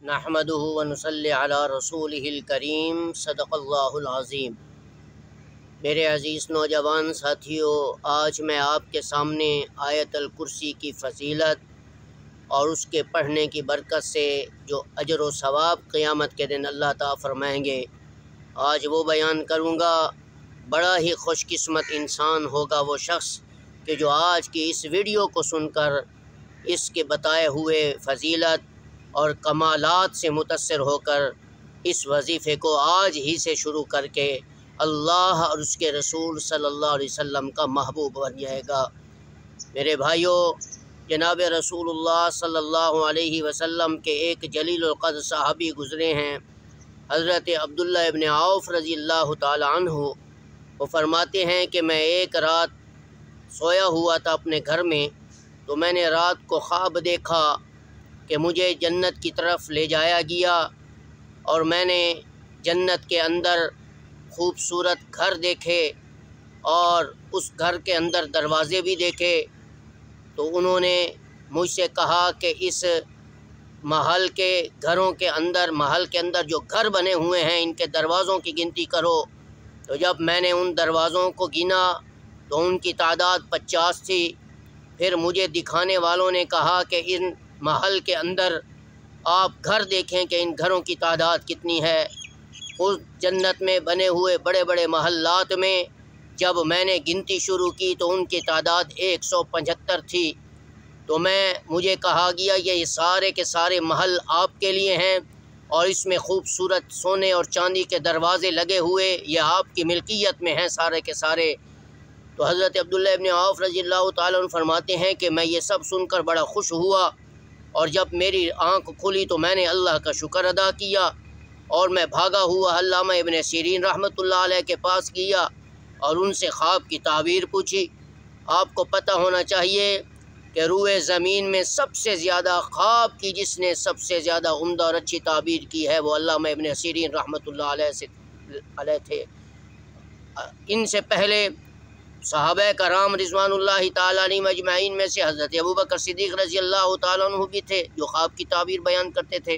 نحمده ونصلی علی رسولہ الکریم صدق اللہ العظیم۔ میرے عزیز نوجوان ساتھیوں، آج میں آپ کے سامنے آیت الکرسی کی فضیلت اور اس کے پڑھنے کی برکت سے جو اجر و ثواب قیامت کے دن اللہ تعالیٰ فرمائیں گے، آج وہ بیان کروں گا۔ بڑا ہی خوش قسمت انسان ہوگا وہ شخص کہ جو آج کی اس ویڈیو کو سن کر اس کے بتائے ہوئے فضیلت اور کمالات سے متاثر ہو کر اس وظیفے کو آج ہی سے شروع کر کے اللہ اور اس کے رسول صلی اللہ علیہ وسلم کا محبوب بن جائے گا۔ میرے بھائیوں، جناب رسول اللہ صلی اللہ علیہ وسلم کے ایک جلیل القدر صحابی گزرے ہیں، حضرت عبداللہ ابن عوف رضی اللہ تعالی عنہ۔ وہ فرماتے ہیں کہ میں ایک رات سویا ہوا تھا اپنے گھر میں، تو میں نے رات کو خواب دیکھا کہ مجھے جنت کی طرف لے جایا گیا، اور میں نے جنت کے اندر خوبصورت گھر دیکھے اور اس گھر کے اندر دروازے بھی دیکھے۔ تو انہوں نے مجھ سے کہا کہ اس محل کے اندر جو گھر بنے ہوئے ہیں ان کے دروازوں کی گنتی کرو۔ تو جب میں نے ان دروازوں کو گنا تو ان کی تعداد 50 تھی۔ پھر مجھے دکھانے والوں نے کہا کہ ان محل کے اندر آپ گھر دیکھیں کہ ان گھروں کی تعداد کتنی ہے۔ اس جنت میں بنے ہوئے بڑے بڑے محلات میں جب میں نے گنتی شروع کی تو ان کی تعداد 175 تھی۔ تو مجھے کہا گیا یہ سارے کے سارے محل آپ کے لیے ہیں، اور اس میں خوبصورت سونے اور چاندی کے دروازے لگے ہوئے، یہ آپ کی ملکیت میں ہیں سارے کے سارے۔ تو حضرت عبداللہ ابن عوف رضی اللہ تعالیٰ عنہ فرماتے ہیں کہ میں یہ سب سن کر بڑا خوش ہوا، اور جب میری آنکھ کھلی تو میں نے اللہ کا شکر ادا کیا، اور میں بھاگا ہوا علامہ ابن سیرین رحمۃ اللہ علیہ کے پاس گیا اور ان سے خواب کی تعبیر پوچھی۔ آپ کو پتہ ہونا چاہیے کہ روئے زمین میں سب سے زیادہ خواب کی جس نے سب سے زیادہ عمدہ اور اچھی تعبیر کی ہے وہ علامہ ابن سیرین رحمۃ اللہ علیہ تھے۔ ان سے پہلے صحابہ کرام رضوان اللہ تعالیٰ علیہم اجمعین میں سے حضرت ابوبکر صدیق رضی اللہ تعالیٰ عنہ بھی تھے جو خواب کی تعبیر بیان کرتے تھے۔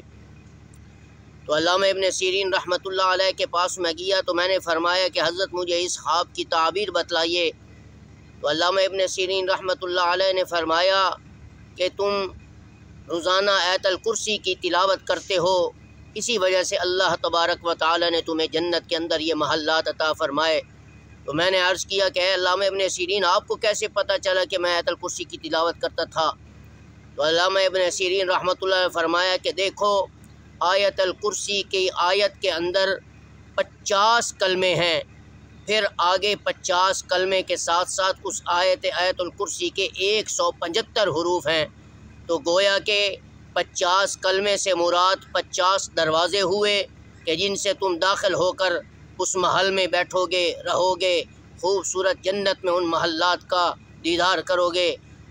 تو علامہ ابن سیرین رحمۃ اللہ علیہ کے پاس میں گیا تو میں نے فرمایا کہ حضرت مجھے اس خواب کی تعبیر بتلائیے۔ تو علامہ ابن سیرین رحمۃ اللہ علیہ نے فرمایا کہ تم روزانہ آیت الکرسی کی تلاوت کرتے ہو، اسی وجہ سے اللہ تبارک و تعالی نے تمہیں جنت کے اندر یہ محلات عطا فرمائے۔ تو میں نے عرض کیا کہ اے علامہ ابن سیرین، آپ کو کیسے پتہ چلا کہ میں آیت الکرسی کی تلاوت کرتا تھا؟ تو علامہ ابن سیرین رحمۃ اللہ نے فرمایا کہ دیکھو، آیت الکرسی کی آیت کے اندر 50 کلمے ہیں، پھر آگے 50 کلمے کے ساتھ ساتھ اس آیت الکرسی کے 175 حروف ہیں۔ تو گویا کہ 50 کلمے سے مراد 50 دروازے ہوئے کہ جن سے تم داخل ہو کر اس محل میں بیٹھو گے، رہو گے، خوبصورت جنت میں ان محلات کا دیدار کرو گے،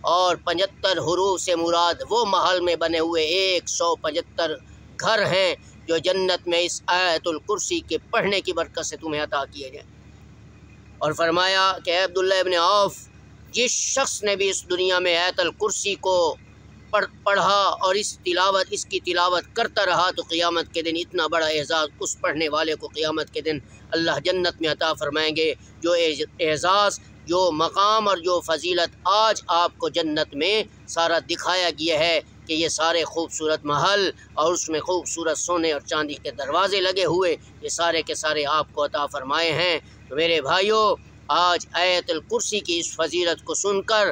اور 75 حروف سے مراد وہ محل میں بنے ہوئے 175 گھر ہیں جو جنت میں اس آیت الکرسی کے پڑھنے کی برکت سے تمہیں عطا کیے جائیں۔ اور فرمایا کہ اے عبداللہ ابن عوف، جس شخص نے بھی اس دنیا میں آیت الکرسی کو پڑھا اور اس کی تلاوت کرتا رہا تو قیامت کے دن اتنا بڑا اعزاز اس پڑھنے والے کو قیامت کے دن اللہ جنت میں عطا فرمائیں گے۔ جو اعزاز، جو مقام اور جو فضیلت آج آپ کو جنت میں سارا دکھایا گیا ہے کہ یہ سارے خوبصورت محل اور اس میں خوبصورت سونے اور چاندی کے دروازے لگے ہوئے، یہ سارے کے سارے آپ کو عطا فرمائے ہیں۔ تو میرے بھائیوں، آج آیت الکرسی کی اس فضیلت کو سن کر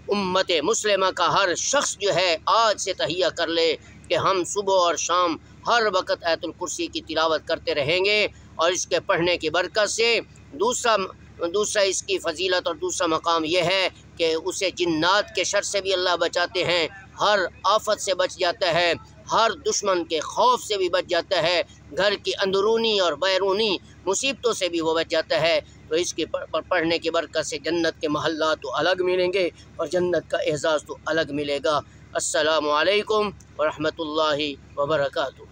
امت مسلمہ کا ہر شخص جو ہے آج سے تہیہ کر لے کہ ہم صبح اور شام ہر وقت آیت الکرسی کی تلاوت کرتے رہیں گے، اور اس کے پڑھنے کی برکت سے دوسرا اس کی فضیلت اور دوسرا مقام یہ ہے کہ اسے جنات کے شر سے بھی اللہ بچاتے ہیں، ہر آفت سے بچ جاتا ہے، ہر دشمن کے خوف سے بھی بچ جاتا ہے، گھر کی اندرونی اور بیرونی مصیبتوں سے بھی وہ بچ جاتا ہے۔ تو اس کے پڑھنے کی برکت سے جنت کے محلات تو الگ ملیں گے اور جنت کا اعزاز تو الگ ملے گا۔ السلام علیکم ورحمۃ اللہ وبرکاتہ۔